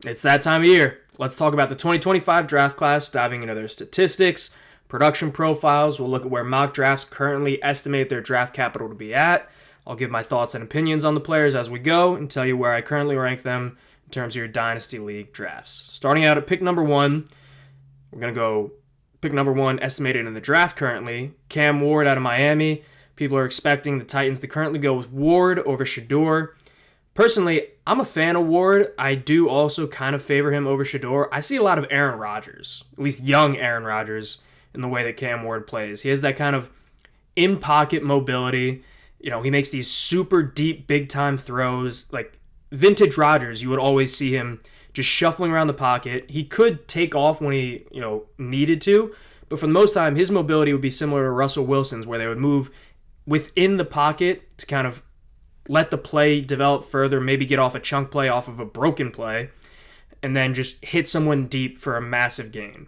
It's that time of year. Let's talk about the 2025 draft class, diving into their statistics, production profiles. We'll look at where mock drafts currently estimate their draft capital to be at. I'll give my thoughts and opinions on the players as we go and tell you where I currently rank them in terms of your Dynasty League drafts. Starting out at pick number 1, we're going to go pick number 1 estimated in the draft currently, Cam Ward out of Miami. People are expecting the Titans to currently go with Ward over Shedeur. Personally, I'm a fan of Ward. I do also kind of favor him over Shedeur. I see a lot of Aaron Rodgers, at least young Aaron Rodgers, in the way that Cam Ward plays. He has that kind of in-pocket mobility. You know, he makes these super deep, big-time throws. Like vintage Rodgers, you would always see him just shuffling around the pocket. He could take off when he, needed to, but for the most time, his mobility would be similar to Russell Wilson's, where they would move within the pocket to kind of let the play develop further, maybe get off a chunk play off of a broken play, and then just hit someone deep for a massive gain.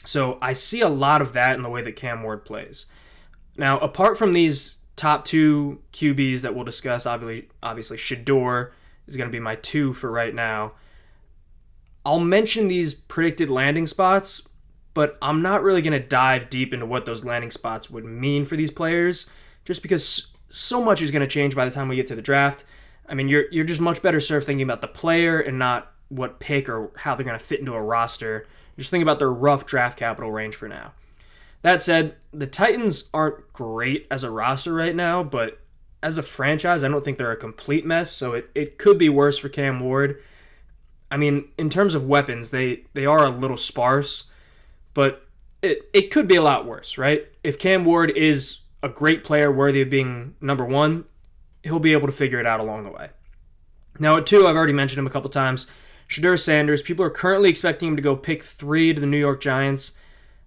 So I see a lot of that in the way that Cam Ward plays. Now, apart from these top 2 QBs that we'll discuss, obviously Shedeur is going to be my 2 for right now. I'll mention these predicted landing spots, but I'm not really going to dive deep into what those landing spots would mean for these players, just because so much is going to change by the time we get to the draft. I mean, you're just much better served thinking about the player and not what pick or how they're going to fit into a roster. Just think about their rough draft capital range for now. That said, the Titans aren't great as a roster right now, but as a franchise, I don't think they're a complete mess, so it could be worse for Cam Ward. I mean, in terms of weapons, they are a little sparse, but it could be a lot worse, right? If Cam Ward is a great player worthy of being number 1, he'll be able to figure it out along the way. Now at 2, I've already mentioned him a couple times, Shedeur Sanders. People are currently expecting him to go pick 3 to the New York Giants.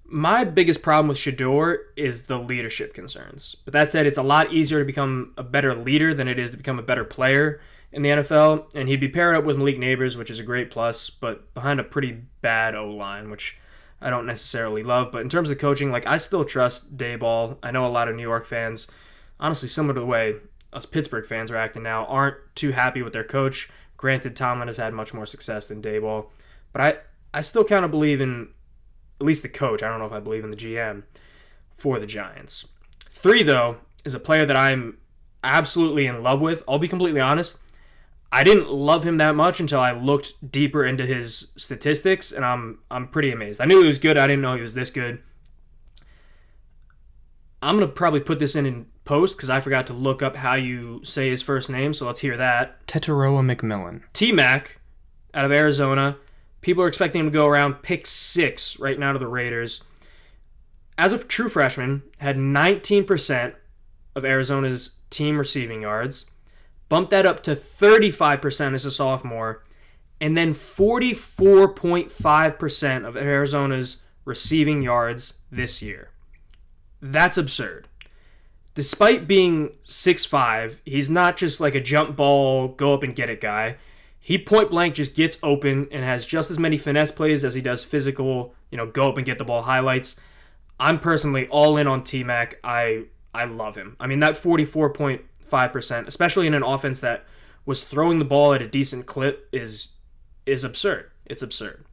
My biggest problem with Shedeur is the leadership concerns. But that said, it's a lot easier to become a better leader than it is to become a better player in the NFL, and he'd be paired up with Malik Neighbors, which is a great plus, but behind a pretty bad O-line, which I don't necessarily love. But in terms of coaching, I still trust Daboll. I know a lot of New York fans, honestly similar to the way us Pittsburgh fans are acting now, aren't too happy with their coach. Granted, Tomlin has had much more success than Daboll, but I still kind of believe in at least the coach. I don't know if I believe in the GM for the Giants. 3, though, is a player that I'm absolutely in love with. I'll be completely honest. I didn't love him that much until I looked deeper into his statistics, and I'm pretty amazed. I knew he was good. I didn't know he was this good. I'm going to probably put this in post because I forgot to look up how you say his first name, so let's hear that. Tetairoa McMillan. T-Mac out of Arizona. People are expecting him to go around pick 6 right now to the Raiders. As a true freshman, had 19% of Arizona's team receiving yards. Bumped that up to 35% as a sophomore, and then 44.5% of Arizona's receiving yards this year. That's absurd. Despite being 6'5", he's not just like a jump ball, go up and get it guy. He point blank just gets open and has just as many finesse plays as he does physical, go up and get the ball highlights. I'm personally all in on T-Mac. I love him. I mean, that 44.5%, especially in an offense that was throwing the ball at a decent clip, is absurd. It's absurd.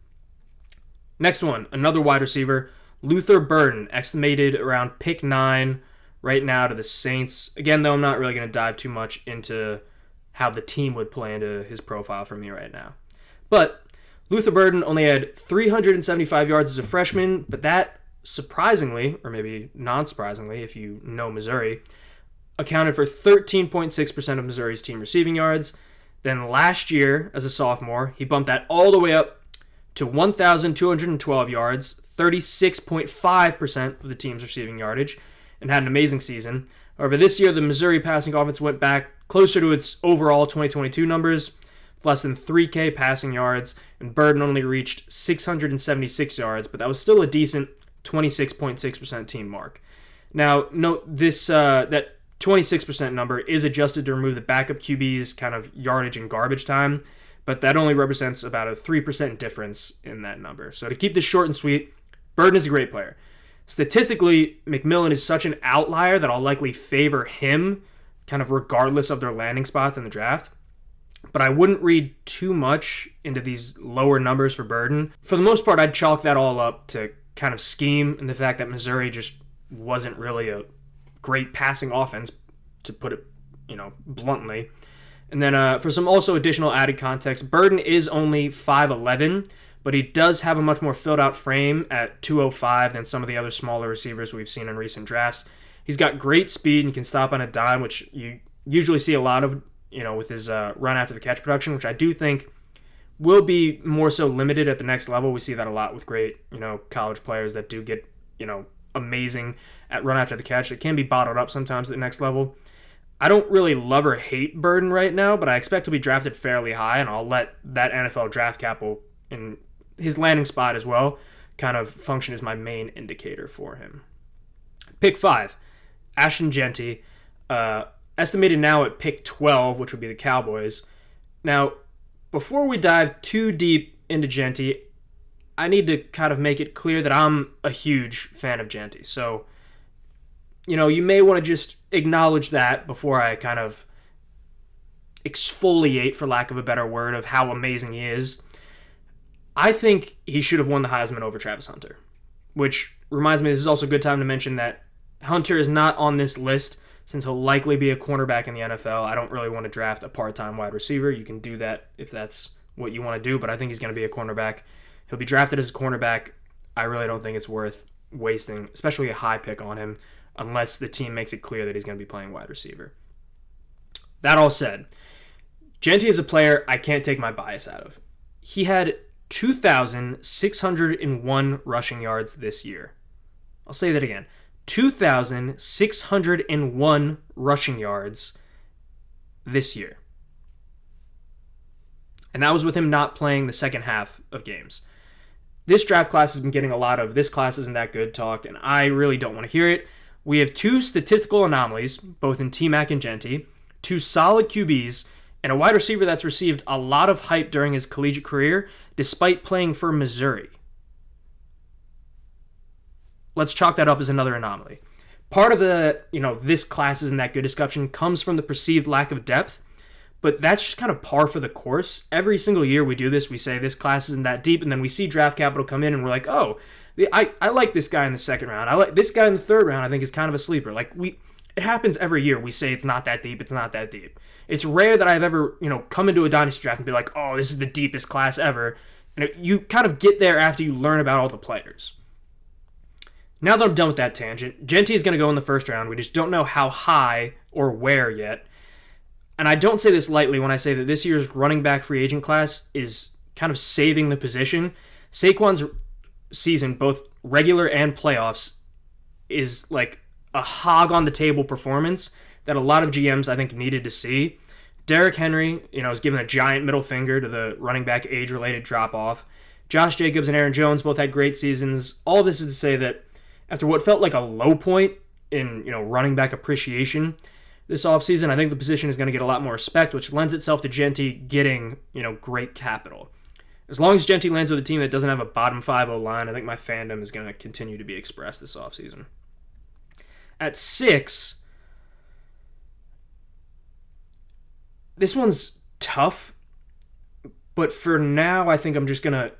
Next one, another wide receiver, Luther Burden, estimated around pick 9 right now to the Saints. Again, though, I'm not really going to dive too much into how the team would play into his profile for me right now. But Luther Burden only had 375 yards as a freshman, but that surprisingly, or maybe non-surprisingly if you know Missouri, accounted for 13.6% of Missouri's team receiving yards. Then last year, as a sophomore, he bumped that all the way up to 1,212 yards, 36.5% of the team's receiving yardage, and had an amazing season. However, this year, the Missouri passing offense went back closer to its overall 2022 numbers, less than 3K passing yards, and Burden only reached 676 yards, but that was still a decent 26.6% team mark. Now, note this that 26% number is adjusted to remove the backup QB's kind of yardage and garbage time, but that only represents about a 3% difference in that number. So to keep this short and sweet, Burden is a great player. Statistically, McMillan is such an outlier that I'll likely favor him kind of regardless of their landing spots in the draft. but I wouldn't read too much into these lower numbers for Burden. For the most part, I'd chalk that all up to kind of scheme and the fact that Missouri just wasn't really a great passing offense, to put it, bluntly. And then for some also additional added context, Burden is only 5'11", but he does have a much more filled out frame at 205 than some of the other smaller receivers we've seen in recent drafts. He's got great speed and can stop on a dime, which you usually see a lot of, with his run after the catch production, which I do think will be more so limited at the next level. We see that a lot with great, college players that do get, amazing at run after the catch. It can be bottled up sometimes at the next level. I don't really love or hate Burden right now, but I expect to be drafted fairly high, and I'll let that NFL draft capital in his landing spot as well kind of function as my main indicator for him. Pick 5, Ashton Jeanty, estimated now at pick 12, which would be the Cowboys. Now, before we dive too deep into Jeanty, I need to kind of make it clear that I'm a huge fan of Jeanty. So, you may want to just acknowledge that before I kind of exfoliate, for lack of a better word, of how amazing he is. I think he should have won the Heisman over Travis Hunter, which reminds me, this is also a good time to mention that Hunter is not on this list since he'll likely be a cornerback in the NFL. I don't really want to draft a part-time wide receiver. You can do that if that's what you want to do, but I think he's going to be a cornerback. He'll be drafted as a cornerback. I really don't think it's worth wasting, especially a high pick on him, unless the team makes it clear that he's going to be playing wide receiver. That all said, Jeanty is a player I can't take my bias out of. He had 2,601 rushing yards this year. I'll say that again. 2,601 rushing yards this year. And that was with him not playing the second half of games. This draft class has been getting a lot of "this class isn't that good" talk, and I really don't want to hear it. We have two statistical anomalies, both in T-Mac and Jeanty, two solid QBs, and a wide receiver that's received a lot of hype during his collegiate career, despite playing for Missouri. Let's chalk that up as another anomaly. Part of the, this class isn't that good discussion comes from the perceived lack of depth, but that's just kind of par for the course. Every single year we do this, we say this class isn't that deep, and then we see draft capital come in and we're like, oh, I like this guy in the second round. I like this guy in the third round. I think is kind of a sleeper. It happens every year. We say it's not that deep. It's not that deep. It's rare that I've ever, come into a Dynasty draft and be like, oh, this is the deepest class ever. And you kind of get there after you learn about all the players. Now that I'm done with that tangent, Jeanty is going to go in the first round. We just don't know how high or where yet. And I don't say this lightly when I say that this year's running back free agent class is kind of saving the position. Saquon's season, both regular and playoffs, is like a hog on the table performance that a lot of GMs I think needed to see. Derrick Henry, is given a giant middle finger to the running back age-related drop-off. Josh Jacobs and Aaron Jones both had great seasons. All this is to say that after what felt like a low point in, running back appreciation this offseason, I think the position is going to get a lot more respect, which lends itself to Jeanty getting, great capital. As long as Jeanty lands with a team that doesn't have a bottom 5 O-line, I think my fandom is going to continue to be expressed this offseason. At 6, this one's tough, but for now, I think I'm just going to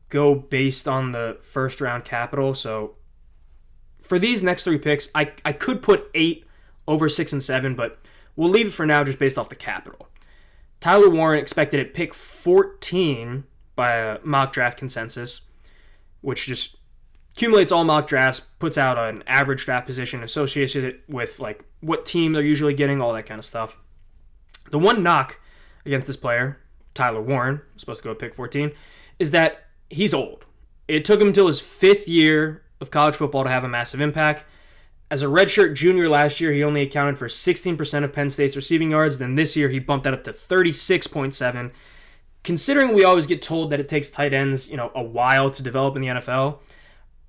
go based on the first round capital. So for these next 3 picks, I could put 8 over 6 and 7, but we'll leave it for now just based off the capital. Tyler Warren expected at pick 14 by a mock draft consensus, which just accumulates all mock drafts, puts out an average draft position, associates it with what team they're usually getting, all that kind of stuff. The one knock against this player, Tyler Warren, supposed to go at pick 14, is that he's old. It took him until his 5th year of college football to have a massive impact. As a redshirt junior last year, he only accounted for 16% of Penn State's receiving yards. Then this year, he bumped that up to 36.7. Considering we always get told that it takes tight ends, a while to develop in the NFL,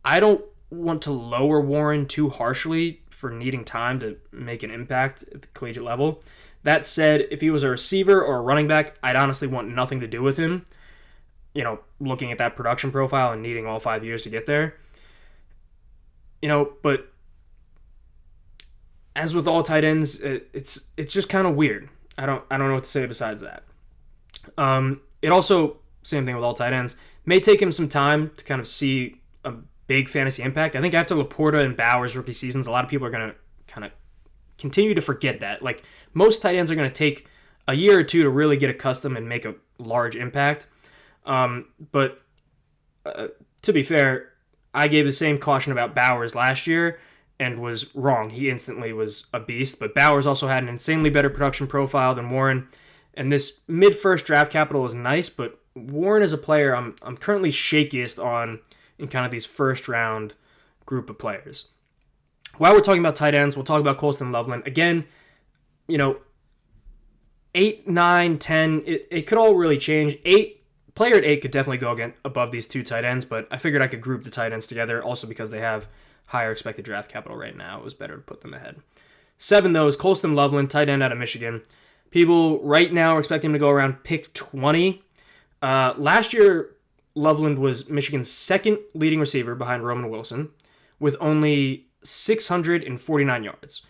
I don't want to lower Warren too harshly for needing time to make an impact at the collegiate level. That said, if he was a receiver or a running back, I'd honestly want nothing to do with him, looking at that production profile and needing all 5 years to get there. But as with all tight ends, it's just kind of weird. I don't know what to say besides that. It also, same thing with all tight ends, may take him some time to kind of see a big fantasy impact. I think after Laporta and Bowers' rookie seasons, a lot of people are going to kind of continue to forget that. Like, most tight ends are going to take a year or two to really get accustomed and make a large impact. But to be fair, I gave the same caution about Bowers last year and was wrong. He instantly was a beast, but Bowers also had an insanely better production profile than Warren. And this mid-first draft capital is nice, but Warren as a player, I'm currently shakiest on in kind of these first-round group of players. While we're talking about tight ends, we'll talk about Colston Loveland. Again, 8, 9, 10, it could all really change. Player at 8 could definitely go again above these two tight ends, but I figured I could group the tight ends together, also because they have higher expected draft capital right now. It was better to put them ahead. 7, though, is Colston Loveland, tight end out of Michigan. People right now are expecting him to go around pick 20. Last year, Loveland was Michigan's second leading receiver behind Roman Wilson, with only 649 yards.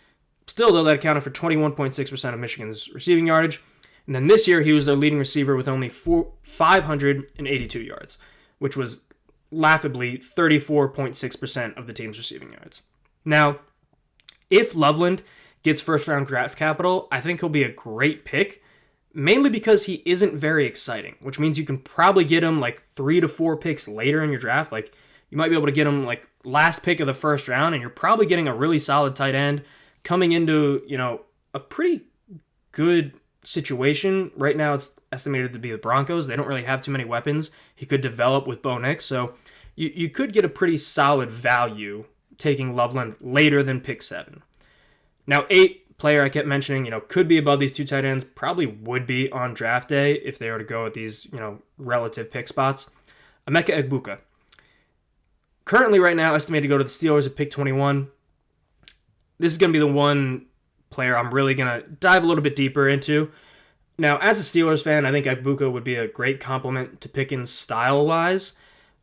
Still, though, that accounted for 21.6% of Michigan's receiving yardage. And then this year, he was their leading receiver with only 582 yards, which was laughably 34.6% of the team's receiving yards. Now, if Loveland gets first-round draft capital, I think he'll be a great pick, mainly because he isn't very exciting, which means you can probably get him like 3 to 4 picks later in your draft. Like, you might be able to get him like last pick of the first round, and you're probably getting a really solid tight end coming into, a pretty good situation. Right now, it's estimated to be the Broncos. They don't really have too many weapons. He could develop with Bo Nix, so you could get a pretty solid value taking Loveland later than pick 7. Now, 8, player I kept mentioning, could be above these two tight ends, probably would be on draft day if they were to go at these, relative pick spots. Emeka Egbuka. Currently, right now, estimated to go to the Steelers at pick 21. This is going to be the one player I'm really going to dive a little bit deeper into. Now, as a Steelers fan, I think Egbuka would be a great complement to Pickens style-wise.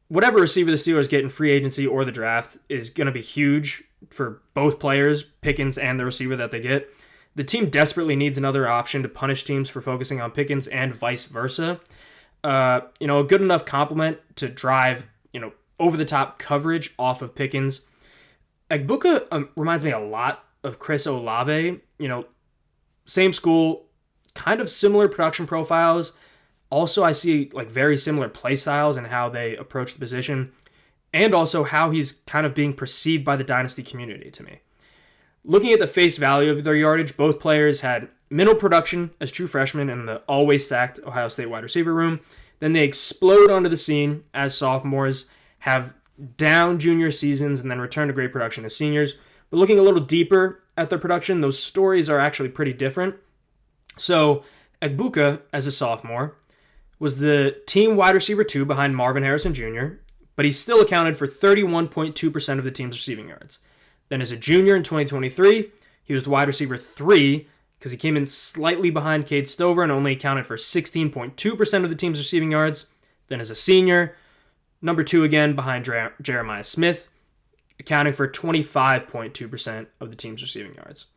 Whatever receiver the Steelers get in free agency or the draft is going to be huge for both players, Pickens and the receiver that they get. The team desperately needs another option to punish teams for focusing on Pickens and vice versa. A good enough complement to drive, over-the-top coverage off of Pickens. Egbuka reminds me a lot of Chris Olave. Same school, kind of similar production profiles. Also, I see like very similar play styles and how they approach the position, and also how he's kind of being perceived by the Dynasty community to me. Looking at the face value of their yardage, both players had minimal production as true freshmen in the always stacked Ohio State wide receiver room. Then they explode onto the scene as sophomores, have down junior seasons, and then return to great production as seniors. But looking a little deeper at their production, those stories are actually pretty different. So Egbuka, as a sophomore, was the team wide receiver 2 behind Marvin Harrison Jr., but he still accounted for 31.2% of the team's receiving yards. Then as a junior in 2023, he was the wide receiver 3 because he came in slightly behind Cade Stover and only accounted for 16.2% of the team's receiving yards. Then as a senior, number 2 again behind Jeremiah Smith, accounting for 25.2% of the team's receiving yards.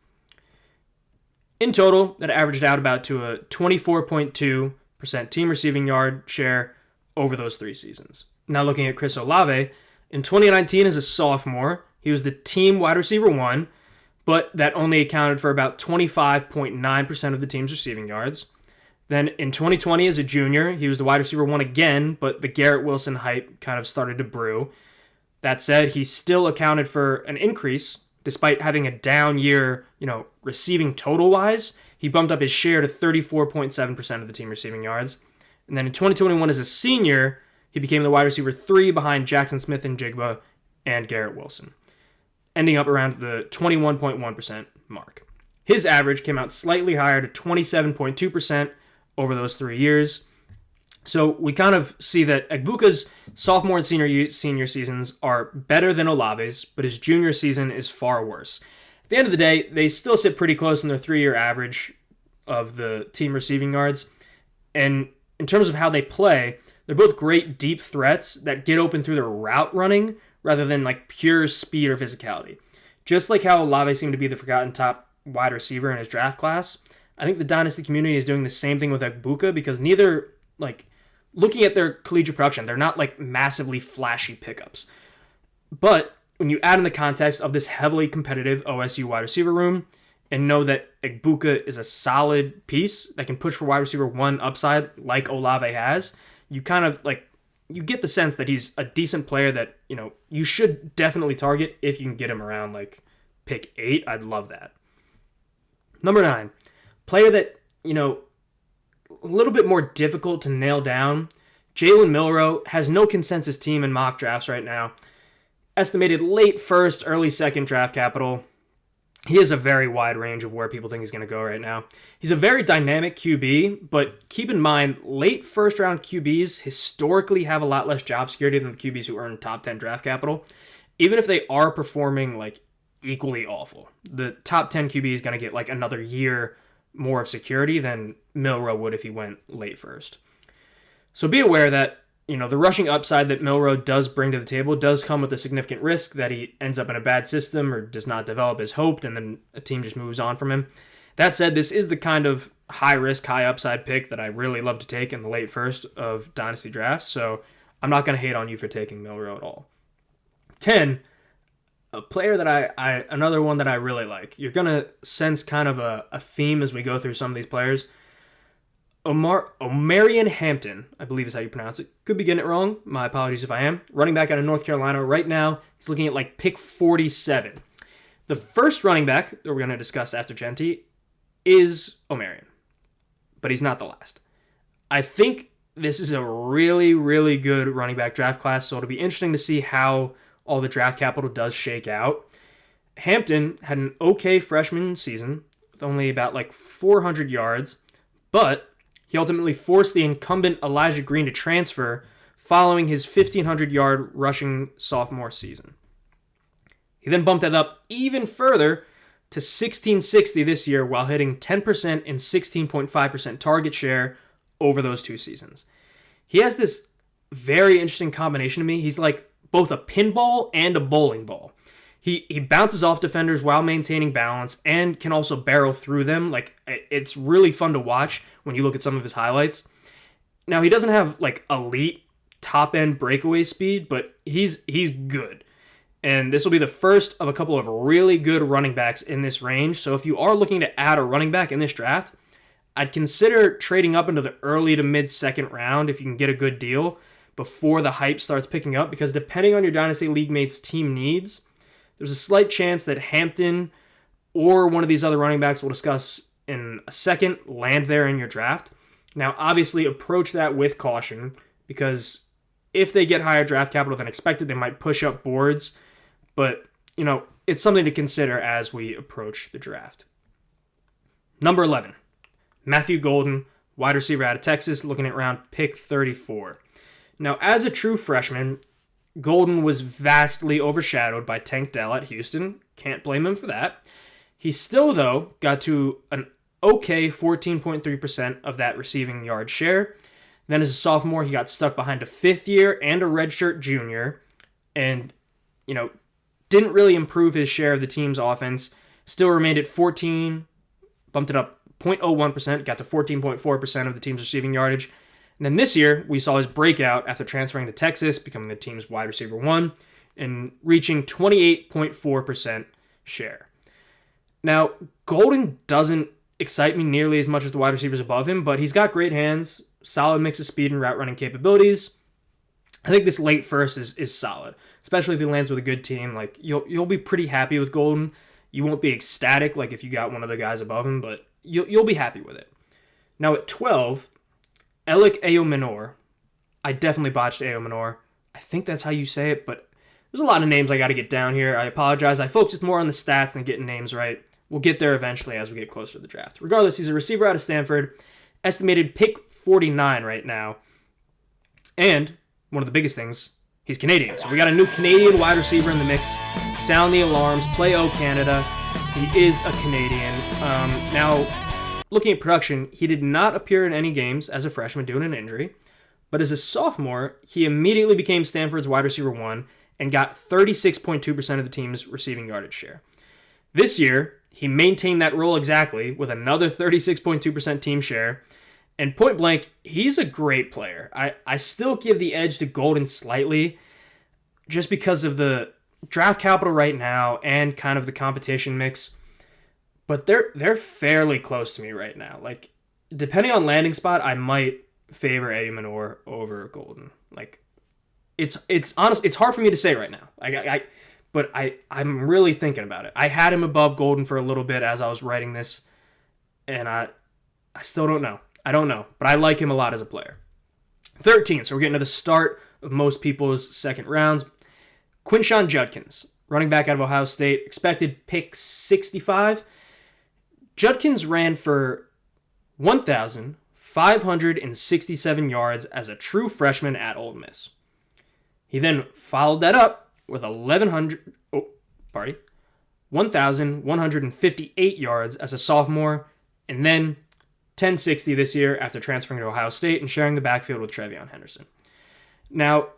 In total, that averaged out about to a 24.2% team receiving yard share over those 3 seasons. Now looking at Chris Olave, in 2019 as a sophomore, he was the team wide receiver 1, but that only accounted for about 25.9% of the team's receiving yards. Then in 2020 as a junior, he was the wide receiver 1 again, but the Garrett Wilson hype kind of started to brew. That said, he still accounted for an increase, despite having a down year, receiving total-wise. He bumped up his share to 34.7% of the team receiving yards. And then in 2021 as a senior, he became the wide receiver 3 behind Jaxson Smith and Jigba and Garrett Wilson, ending up around the 21.1% mark. His average came out slightly higher to 27.2% over those 3 years. So we kind of see that Egbuka's sophomore and senior seasons are better than Olave's, but his junior season is far worse. At the end of the day, they still sit pretty close in their 3-year average of the team receiving yards. And in terms of how they play, they're both great deep threats that get open through their route running rather than like pure speed or physicality. Just like how Olave seemed to be the forgotten top wide receiver in his draft class, I think the Dynasty community is doing the same thing with Egbuka because neither, like, looking at their collegiate production, they're not, like, massively flashy pickups. But when you add in the context of this heavily competitive OSU wide receiver room and know that Egbuka is a solid piece that can push for wide receiver 1 upside like Olave has, you kind of, like, you get the sense that he's a decent player that, you know, you should definitely target if you can get him around, like, pick 8. I'd love that. Number 9, player that, you know, a little bit more difficult to nail down. Jalen Milroe has no consensus team in mock drafts right now. Estimated late first, early second draft capital. He has a very wide range of where people think he's going to go right now. He's a very dynamic QB, but keep in mind, late first round QBs historically have a lot less job security than the QBs who earn top 10 draft capital, even if they are performing like equally awful. The top 10 QB is going to get like another year more of security than Milroe would if he went late first. So be aware that, you know, the rushing upside that Milroe does bring to the table does come with a significant risk that he ends up in a bad system or does not develop as hoped, and then a team just moves on from him. That said, this is the kind of high-risk, high-upside pick that I really love to take in the late first of Dynasty drafts, so I'm not going to hate on you for taking Milroe at all. 10, a player that another one that I really like. You're going to sense kind of a theme as we go through some of these players. Omarion Hampton, I believe is how you pronounce it. Could be getting it wrong. My apologies if I am. Running back out of North Carolina. Right now, he's looking at like pick 47. The first running back that we're going to discuss after Jeanty is Omarion. But he's not the last. I think this is a really, really good running back draft class, so it'll be interesting to see how all the draft capital does shake out. Hampton had an okay freshman season with only about like 400 yards, but he ultimately forced the incumbent Elijah Green to transfer following his 1,500-yard rushing sophomore season. He then bumped that up even further to 1,660 this year while hitting 10% and 16.5% target share over those 2 seasons. He has this very interesting combination to me. He's like both a pinball and a bowling ball. He bounces off defenders while maintaining balance and can also barrel through them. Like, it's really fun to watch when you look at some of his highlights. Now, he doesn't have, like, elite top-end breakaway speed, but he's good. And this will be the first of a couple of really good running backs in this range. So if you are looking to add a running back in this draft, I'd consider trading up into the early to mid-second round if you can get a good deal before the hype starts picking up, because depending on your Dynasty League mates' team needs, there's a slight chance that Hampton or one of these other running backs we'll discuss in a second land there in your draft. Now, obviously, approach that with caution, because if they get higher draft capital than expected, they might push up boards. But, you know, it's something to consider as we approach the draft. Number 11, Matthew Golden, wide receiver out of Texas, looking at around pick 34. Now, as a true freshman, Golden was vastly overshadowed by Tank Dell at Houston. Can't blame him for that. He still, though, got to an okay 14.3% of that receiving yard share. Then as a sophomore, he got stuck behind a fifth year and a redshirt junior and, you know, didn't really improve his share of the team's offense. Still remained at 14, bumped it up 0.01%, got to 14.4% of the team's receiving yardage. And then this year, we saw his breakout after transferring to Texas, becoming the team's wide receiver 1, and reaching 28.4% share. Now, Golden doesn't excite me nearly as much as the wide receivers above him, but he's got great hands, solid mix of speed and route running capabilities. I think this late first is solid, especially if he lands with a good team. Like, you'll be pretty happy with Golden. You won't be ecstatic like if you got one of the guys above him, but you'll be happy with it. Now at 12, Elic Ayomanor. I definitely botched Ayomanor. I think that's how you say it, but there's a lot of names I got to get down here. I apologize. I focused more on the stats than getting names right. We'll get there eventually as we get closer to the draft. Regardless, he's a receiver out of Stanford, estimated pick 49 right now. And one of the biggest things, he's Canadian. So we got a new Canadian wide receiver in the mix. Sound the alarms. Play O Canada. He is a Canadian. Now, looking at production, he did not appear in any games as a freshman due to an injury, but as a sophomore, he immediately became Stanford's wide receiver 1 and got 36.2% of the team's receiving yardage share. This year, He maintained that role exactly with another 36.2% team share. And point blank, he's a great player. I still give the edge to Golden slightly just because of the draft capital right now and kind of the competition mix. But they're fairly close to me right now. Like, depending on landing spot, I might favor Ayomanor over Golden. Like, it's honest. It's hard for me to say right now. But I'm really thinking about it. I had him above Golden for a little bit as I was writing this, and I still don't know. I don't know, but I like him a lot as a player. 13, so we're getting to the start of most people's second rounds. Quinshon Judkins, running back out of Ohio State, expected pick 65. Judkins ran for 1,567 yards as a true freshman at Ole Miss. He then followed that up with 1,158 yards as a sophomore, and then 1,060 this year after transferring to Ohio State and sharing the backfield with TreVeyon Henderson. Now,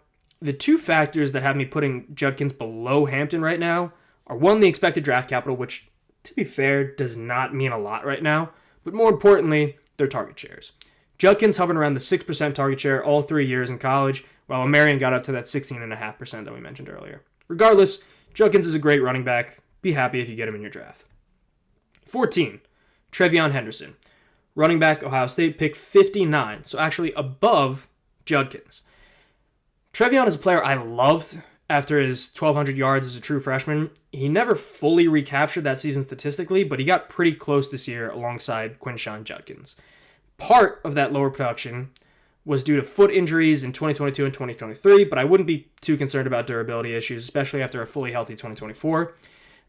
the two factors that have me putting Judkins below Hampton right now are, one, the expected draft capital, which, to be fair, does not mean a lot right now, but more importantly, their target shares. Judkins hovered around the 6% target share all 3 years in college, while Omarion got up to that 16.5% that we mentioned earlier. Regardless, Judkins is a great running back. Be happy if you get him in your draft. 14, TreVeyon Henderson. Running back, Ohio State, pick 59, so actually above Judkins. TreVeyon is a player I loved after his 1,200 yards as a true freshman. He never fully recaptured that season statistically, but he got pretty close this year alongside Quinshon Judkins. Part of that lower production was due to foot injuries in 2022 and 2023, but I wouldn't be too concerned about durability issues, especially after a fully healthy 2024.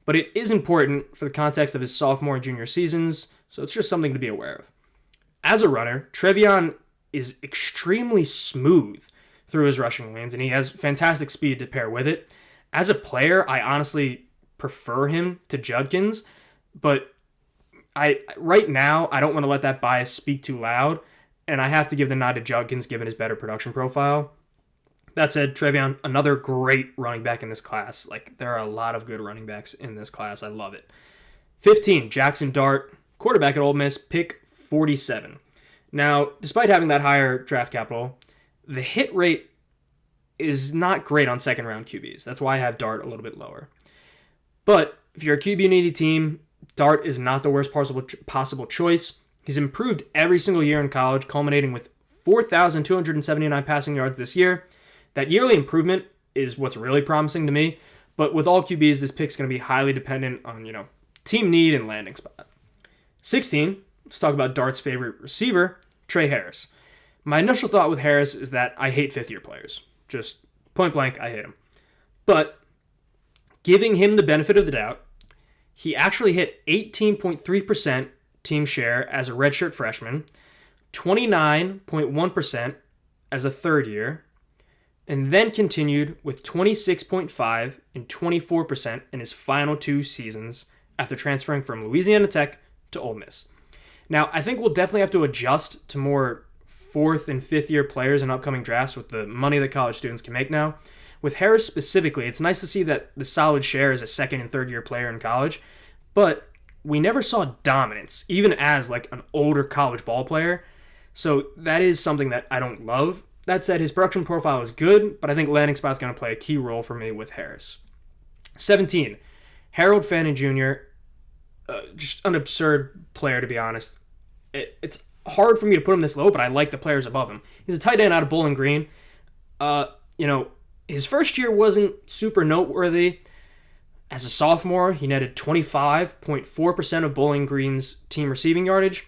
But it is important for the context of his sophomore and junior seasons, so it's just something to be aware of. As a runner, TreVeyon is extremely smooth through his rushing lanes, and he has fantastic speed to pair with it. As a player, I honestly prefer him to Judkins, but right now, I don't want to let that bias speak too loud, and I have to give the nod to Judkins given his better production profile. That said, TreVeyon, another great running back in this class. Like, there are a lot of good running backs in this class. I love it. 15, Jaxson Dart, quarterback at Ole Miss, pick 47. Now, despite having that higher draft capital, the hit rate is not great on second-round QBs. That's why I have Dart a little bit lower. But if you're a QB-needy team, Dart is not the worst possible choice. He's improved every single year in college, culminating with 4,279 passing yards this year. That yearly improvement is what's really promising to me. But with all QBs, this pick's going to be highly dependent on, team need and landing spot. 16, let's talk about Dart's favorite receiver, Tre Harris. My initial thought with Harris is that I hate fifth-year players. Just point blank, I hate them. But giving him the benefit of the doubt, he actually hit 18.3% team share as a redshirt freshman, 29.1% as a third year, and then continued with 26.5% and 24% in his final 2 seasons after transferring from Louisiana Tech to Ole Miss. Now, I think we'll definitely have to adjust to more 4th and 5th year players in upcoming drafts with the money that college students can make now. With Harris specifically, it's nice to see that the solid share as a 2nd and 3rd year player in college, but we never saw dominance, even as like an older college ball player. So that is something that I don't love. That said, his production profile is good, but I think landing spot's going to play a key role for me with Harris. 17, Harold Fannin Jr., just an absurd player, to be honest. It's hard for me to put him this low, but I like the players above him. He's a tight end out of Bowling Green. His first year wasn't super noteworthy. As a sophomore, he netted 25.4% of Bowling Green's team receiving yardage.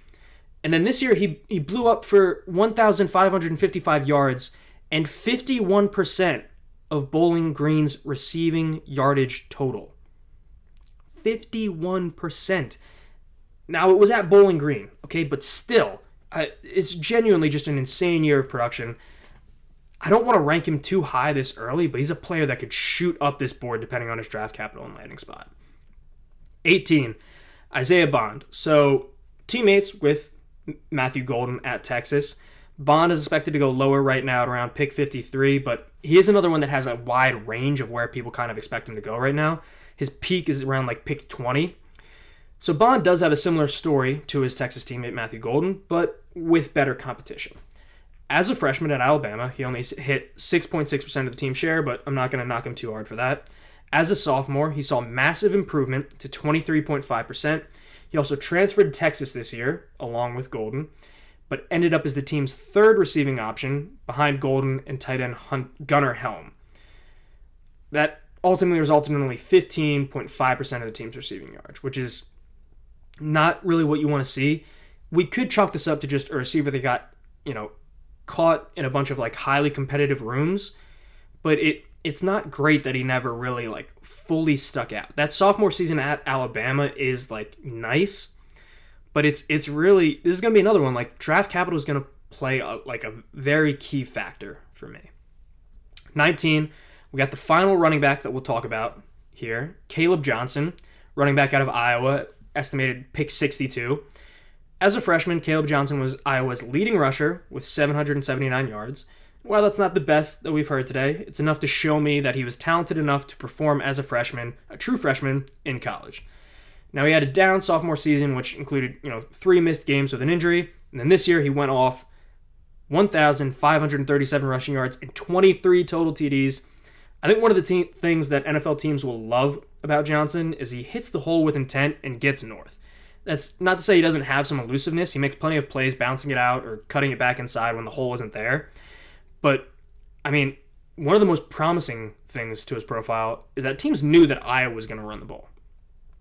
And then this year, he blew up for 1,555 yards and 51% of Bowling Green's receiving yardage total. 51%. Now, it was at Bowling Green, okay? But still, it's genuinely just an insane year of production. I don't want to rank him too high this early, but he's a player that could shoot up this board depending on his draft capital and landing spot. 18, Isaiah Bond. So, teammates with Matthew Golden at Texas. Bond is expected to go lower right now at around pick 53, but he is another one that has a wide range of where people kind of expect him to go right now. His peak is around like pick 20. So Bond does have a similar story to his Texas teammate Matthew Golden, but with better competition. As a freshman at Alabama, he only hit 6.6% of the team share, but I'm not going to knock him too hard for that. As a sophomore, he saw massive improvement to 23.5%. He also transferred to Texas this year, along with Golden, but ended up as the team's third receiving option behind Golden and tight end Gunnar Helm. That ultimately resulted in only 15.5% of the team's receiving yards, which is not really what you want to see. We could chalk this up to just a receiver that got, caught in a bunch of highly competitive rooms, but it's not great that he never really fully stuck out. That sophomore season at Alabama is nice, but it's really, this is going to be another one. Draft capital is going to play a very key factor for me. 19, we got the final running back that we'll talk about here, Caleb Johnson, running back out of Iowa, estimated pick 62. As a freshman, Caleb Johnson was Iowa's leading rusher with 779 yards. While that's not the best that we've heard today, it's enough to show me that he was talented enough to perform as a freshman, a true freshman, in college. Now, he had a down sophomore season, which included 3 missed games with an injury, and then this year he went off 1,537 rushing yards and 23 total TDs. I think one of the things that NFL teams will love about Johnson is he hits the hole with intent and gets north. That's not to say he doesn't have some elusiveness. He makes plenty of plays bouncing it out or cutting it back inside when the hole isn't there. But, one of the most promising things to his profile is that teams knew that Iowa was going to run the ball.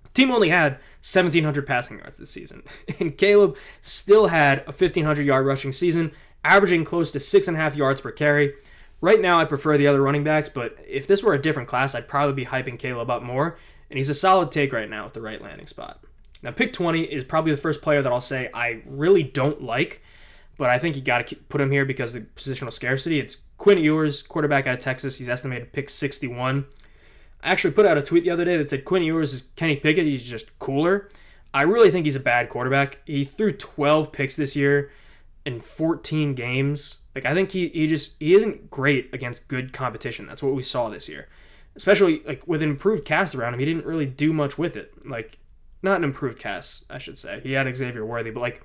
The team only had 1,700 passing yards this season, and Caleb still had a 1,500-yard rushing season, averaging close to 6.5 yards per carry. Right now, I prefer the other running backs, but if this were a different class, I'd probably be hyping Caleb up more, and he's a solid take right now at the right landing spot. Now, pick 20 is probably the first player that I'll say I really don't like, but I think you got to put him here because of the positional scarcity. It's Quinn Ewers, quarterback out of Texas. He's estimated pick 61. I actually put out a tweet the other day that said Quinn Ewers is Kenny Pickett. He's just cooler. I really think he's a bad quarterback. He threw 12 picks this year in 14 games. I think he isn't great against good competition. That's what we saw this year. Especially with an improved cast around him, he didn't really do much with it. Not an improved cast, I should say. He had Xavier Worthy, but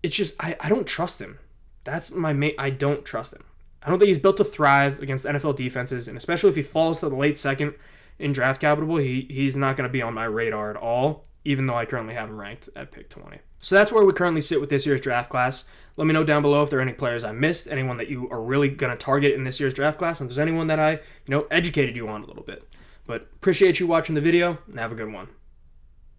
it's just I don't trust him. That's my main. I don't trust him. I don't think he's built to thrive against NFL defenses, and especially if he falls to the late second in draft capital, he's not going to be on my radar at all, even though I currently have him ranked at pick 20. So that's where we currently sit with this year's draft class. Let me know down below if there are any players I missed, anyone that you are really going to target in this year's draft class, and if there's anyone that I educated you on a little bit. But appreciate you watching the video, and have a good one.